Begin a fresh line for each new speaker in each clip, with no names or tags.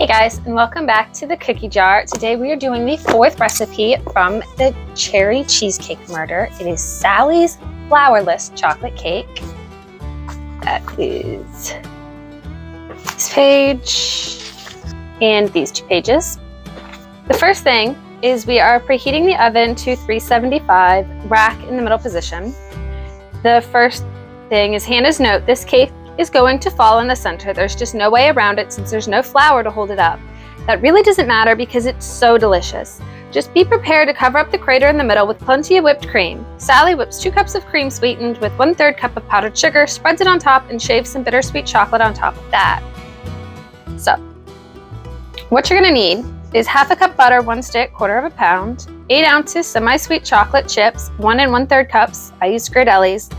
Hey guys, and welcome back to the cookie jar. Today we are doing the fourth recipe from the cherry cheesecake murder. It is Sally's Flourless chocolate cake. That is this page and these two pages. The first thing is we are preheating the oven to 375, rack in the middle position. The first thing is Hannah's note. This cake is going to fall in the center. There's just no way around it since there's no flour to hold it up. That really doesn't matter because it's so delicious. Just be prepared to cover up the crater in the middle with plenty of whipped cream. Sally whips 2 cups of cream sweetened with 1/3 cup of powdered sugar, spreads it on top, and shaves some bittersweet chocolate on top of that. So, what you're gonna need is 1/2 cup butter, 1 stick, 1/4 pound, 8 ounces semi-sweet chocolate chips, 1 1/3 cups, I use Scardelli's,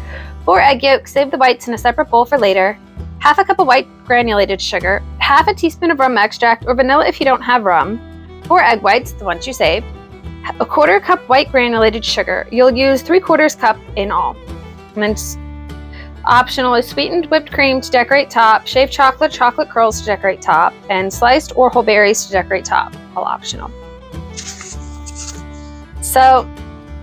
4 egg yolks, save the whites in a separate bowl for later, 1/2 cup of white granulated sugar, 1/2 teaspoon of rum extract or vanilla if you don't have rum, 4 egg whites, the ones you saved, 1/4 cup white granulated sugar. You'll use 3/4 cup in all. And then optional is sweetened whipped cream to decorate top, shaved chocolate, chocolate curls to decorate top, and sliced or whole berries to decorate top, all optional. So,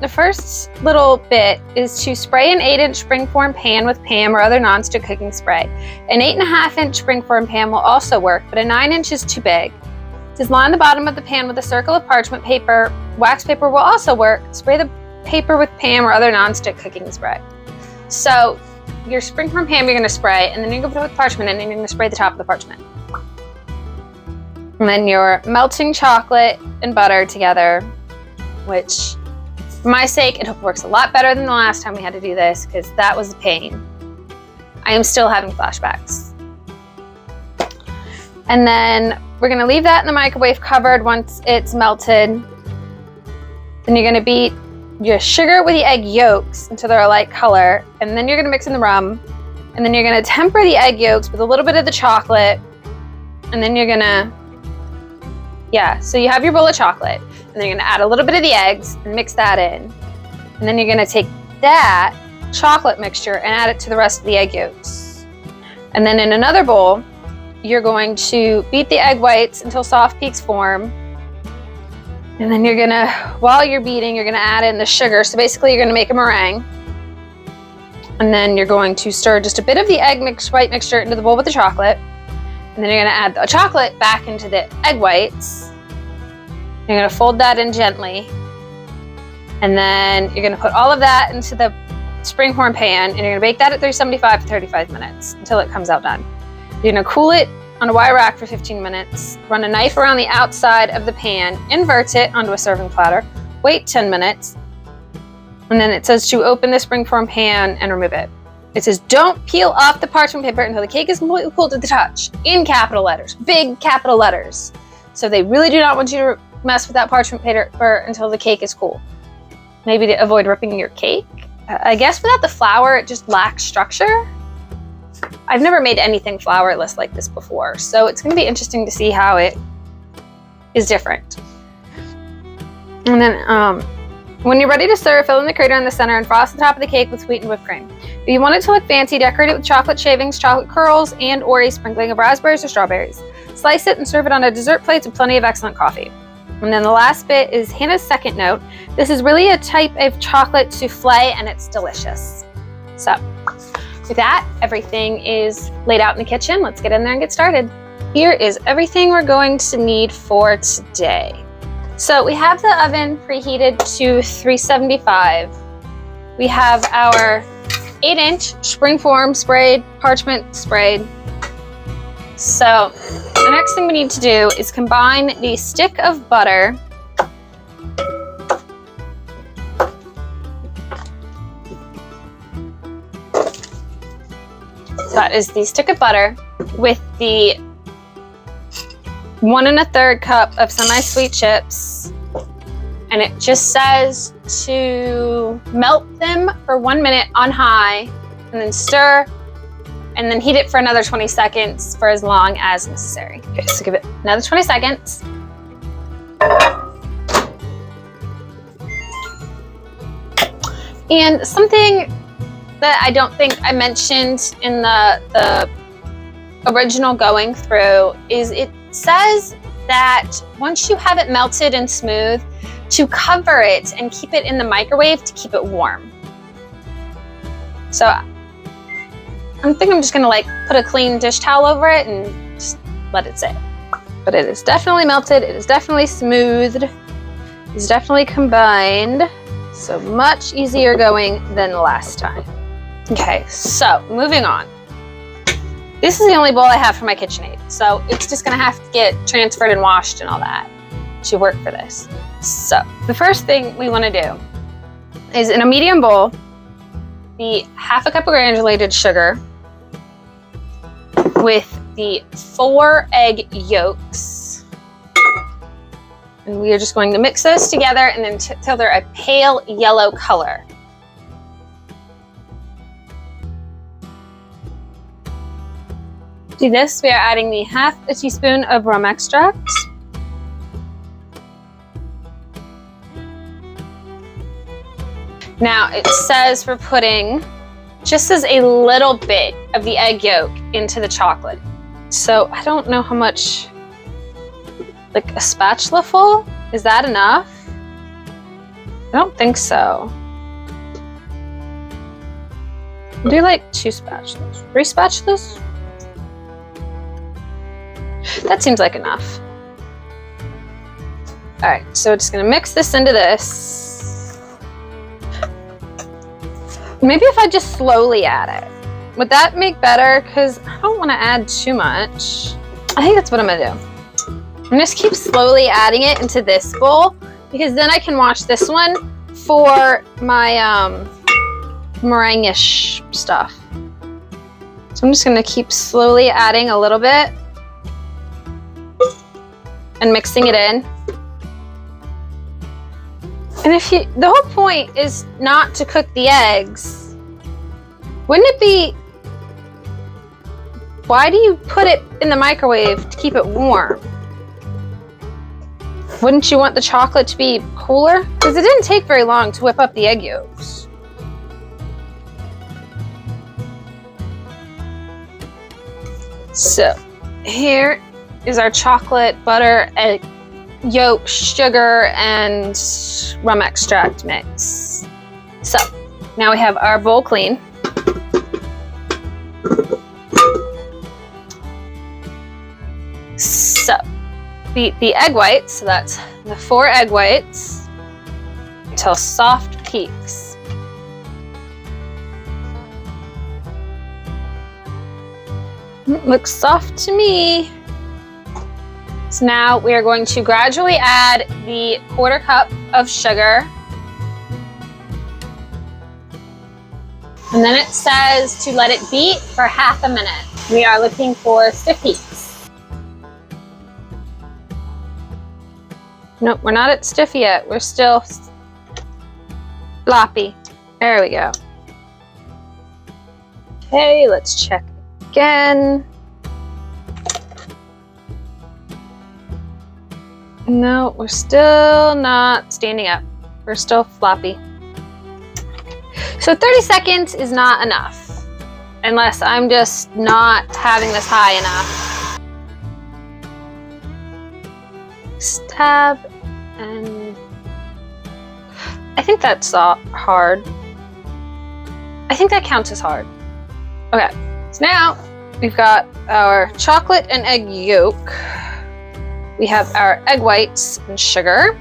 the first little bit is to spray an 8-inch springform pan with Pam or other nonstick cooking spray. An 8.5-inch springform pan will also work, but a 9-inch is too big. Just line the bottom of the pan with a circle of parchment paper. Wax paper will also work. Spray the paper with Pam or other nonstick cooking spray. So your springform pan you're going to spray, and then you're going to put parchment in, and you're going to spray the top of the parchment. And then you're melting chocolate and butter together, which for my sake, it works a lot better than the last time we had to do this because that was a pain. I am still having flashbacks. And then we're going to leave that in the microwave covered once it's melted. Then you're going to beat your sugar with the egg yolks until they're a light color. And then you're going to mix in the rum. And then you're going to temper the egg yolks with a little bit of the chocolate. And then you're going to, so you have your bowl of chocolate. And then you're going to add a little bit of the eggs and mix that in. And then you're going to take that chocolate mixture and add it to the rest of the egg yolks. And then in another bowl, you're going to beat the egg whites until soft peaks form. And then you're going to, while you're beating, you're going to add in the sugar. So basically you're going to make a meringue. And then you're going to stir just a bit of the white mixture into the bowl with the chocolate. And then you're going to add the chocolate back into the egg whites. You're going to fold that in gently, and then you're going to put all of that into the springform pan, and you're going to bake that at 375 for 35 minutes until it comes out done. You're going to cool it on a wire rack for 15 minutes, run a knife around the outside of the pan, invert it onto a serving platter, wait 10 minutes, and then it says to open the springform pan and remove it. It says don't peel off the parchment paper until the cake is completely cool to the touch, in capital letters, big capital letters. So they really do not want you to mess with that parchment paper until the cake is cool. Maybe to avoid ripping your cake. I guess without the flour, it just lacks structure. I've never made anything flourless like this before, so it's going to be interesting to see how it is different. And then when you're ready to serve, fill in the crater in the center and frost the top of the cake with sweetened whipped cream. If you want it to look fancy, decorate it with chocolate shavings, chocolate curls, and or a sprinkling of raspberries or strawberries. Slice it and serve it on a dessert plate with plenty of excellent coffee. And then the last bit is Hannah's second note. This is really a type of chocolate souffle, and it's delicious. So with that, everything is laid out in the kitchen. Let's get in there and get started. Here is everything we're going to need for today. So we have the oven preheated to 375. We have our 8-inch springform sprayed, parchment sprayed. So the next thing we need to do is combine the stick of butter that is the stick of butter with the 1 1/3 cup of semi-sweet chips, and it just says to melt them for 1 minute on high and then stir and then heat it for another 20 seconds for as long as necessary. Okay, so give it another 20 seconds. And something that I don't think I mentioned in the original going through is says that once you have it melted and smooth, to cover it and keep it in the microwave to keep it warm. So I think I'm just gonna like put a clean dish towel over it and just let it sit. But it is definitely melted, it is definitely smoothed, it's definitely combined. So much easier going than the last time. Okay, so moving on. This is the only bowl I have for my KitchenAid, so it's just gonna have to get transferred and washed and all that to work for this. So the first thing we wanna do is in a medium bowl, the 1/2 cup of granulated sugar with the 4 egg yolks. And we are just going to mix those together and then until they're a pale yellow color. To this, we are adding the 1/2 teaspoon of rum extract. Now it says we're putting just as a little bit of the egg yolk into the chocolate. So I don't know how much, like a spatula full? Is that enough? I don't think so. I'll do like 2 spatulas, 3 spatulas? That seems like enough. All right, so we're just gonna mix this into this. Maybe if I just slowly add it, would that make better? Because I don't want to add too much. I think that's what I'm gonna do. I'm just keep slowly adding it into this bowl because then I can wash this one for my meringue-ish stuff. So I'm just gonna keep slowly adding a little bit and mixing it in. And the whole point is not to cook the eggs. Wouldn't it be, why do you put it in the microwave to keep it warm? Wouldn't you want the chocolate to be cooler? Because it didn't take very long to whip up the egg yolks. So here is our chocolate, butter, egg yolk, sugar, and rum extract mix. So now we have our bowl clean. So beat the egg whites, so that's the 4 egg whites, until soft peaks. It looks soft to me. So now we are going to gradually add the 1/4 cup of sugar. And then it says to let it beat for 1/2 minute. We are looking for stiff peaks. Nope, we're not at stiff yet. We're still floppy. There we go. Okay, let's check again. No, we're still not standing up. We're still floppy. So 30 seconds is not enough, unless I'm just not having this high enough. Stab, and I think that's hard. I think that counts as hard. Okay, so now we've got our chocolate and egg yolk. We have our egg whites and sugar.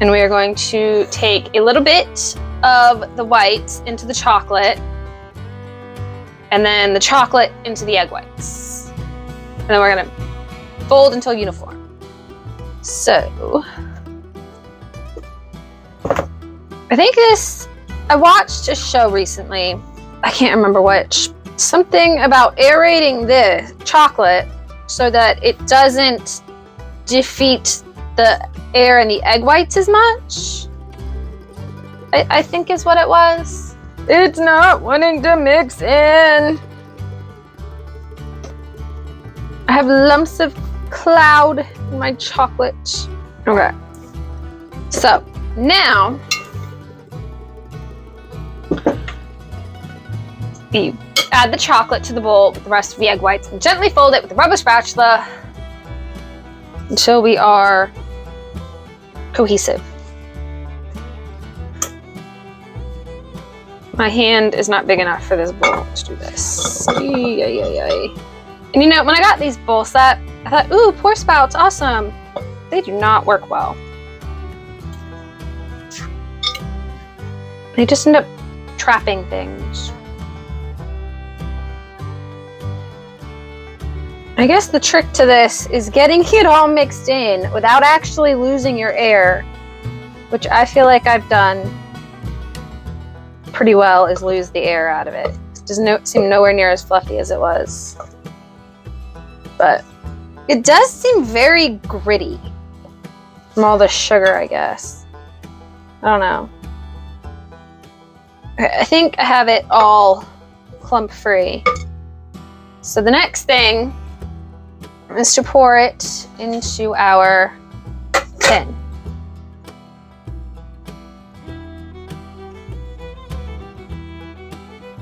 And we are going to take a little bit of the whites into the chocolate, and then the chocolate into the egg whites. And then we're gonna fold until uniform. So, I think I watched a show recently, I can't remember which, something about aerating the chocolate so that it doesn't defeat the air in the egg whites as much. I think is what it was. It's not wanting to mix in. I have lumps of cloud in my chocolate. Okay. So You add the chocolate to the bowl with the rest of the egg whites and gently fold it with a rubber spatula until we are cohesive. My hand is not big enough for this bowl. Let's do this. And you know, when I got these bowl set, I thought, ooh, pour spouts, awesome. They do not work well. They just end up trapping things. I guess the trick to this is getting it all mixed in without actually losing your air, which I feel like I've done pretty well, is lose the air out of it. It doesn't seem nowhere near as fluffy as it was. But it does seem very gritty from all the sugar, I guess. I don't know. I think I have it all clump free. So the next thing is to pour it into our tin.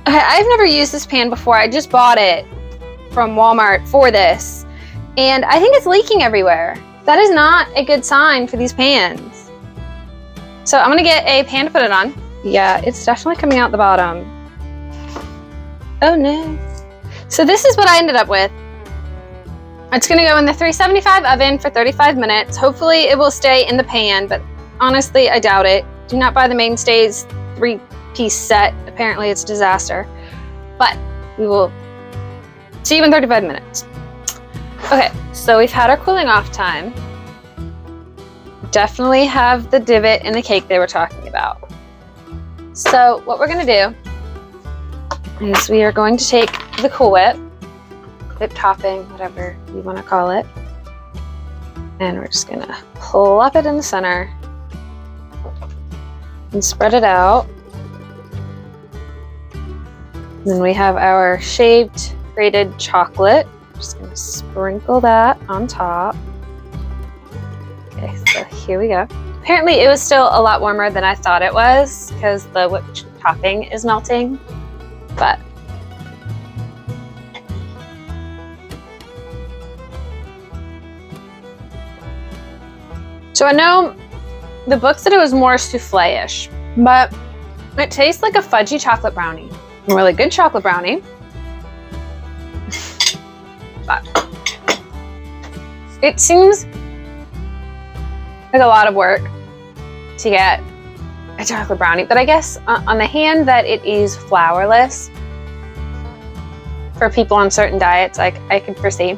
Okay, I've never used this pan before. I just bought it from Walmart for this, and I think it's leaking everywhere. That is not a good sign for these pans. So I'm gonna get a pan to put it on. Yeah, it's definitely coming out the bottom. Oh no. So this is what I ended up with. It's gonna go in the 375 oven for 35 minutes. Hopefully it will stay in the pan, but honestly, I doubt it. Do not buy the Mainstays 3-piece set. Apparently it's a disaster. But we will see you in 35 minutes. Okay, so we've had our cooling off time. Definitely have the divot in the cake they were talking about. So what we're gonna do is we are going to take the Cool Whip topping, whatever you want to call it, and we're just gonna plop it in the center and spread it out. And then we have our shaved grated chocolate. Just gonna sprinkle that on top. Okay, so here we go. Apparently it was still a lot warmer than I thought it was because the whipped topping is melting, but so I know the book said it was more souffle-ish, but it tastes like a fudgy chocolate brownie. A really good chocolate brownie. But it seems like a lot of work to get a chocolate brownie, but I guess on the hand that it is flourless for people on certain diets, like I can foresee.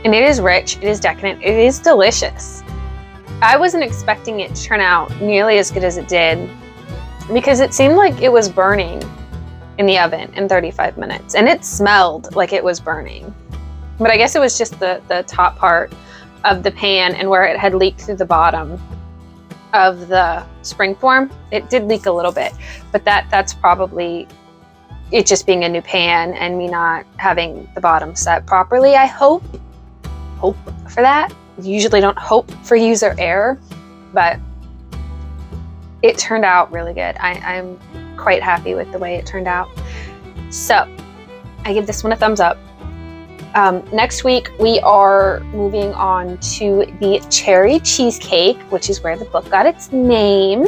And it is rich, it is decadent, it is delicious. I wasn't expecting it to turn out nearly as good as it did because it seemed like it was burning in the oven in 35 minutes and it smelled like it was burning. But I guess it was just the top part of the pan and where it had leaked through the bottom of the springform. It did leak a little bit, but that's probably it just being a new pan and me not having the bottom set properly. I hope for that. Usually don't hope for user error, but it turned out really good. I'm quite happy with the way it turned out. So I give this one a thumbs up. Next week we are moving on to the cherry cheesecake, which is where the book got its name.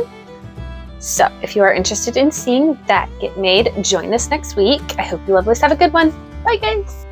So if you are interested in seeing that get made, join us next week. I hope you lovelies have a good one. Bye guys.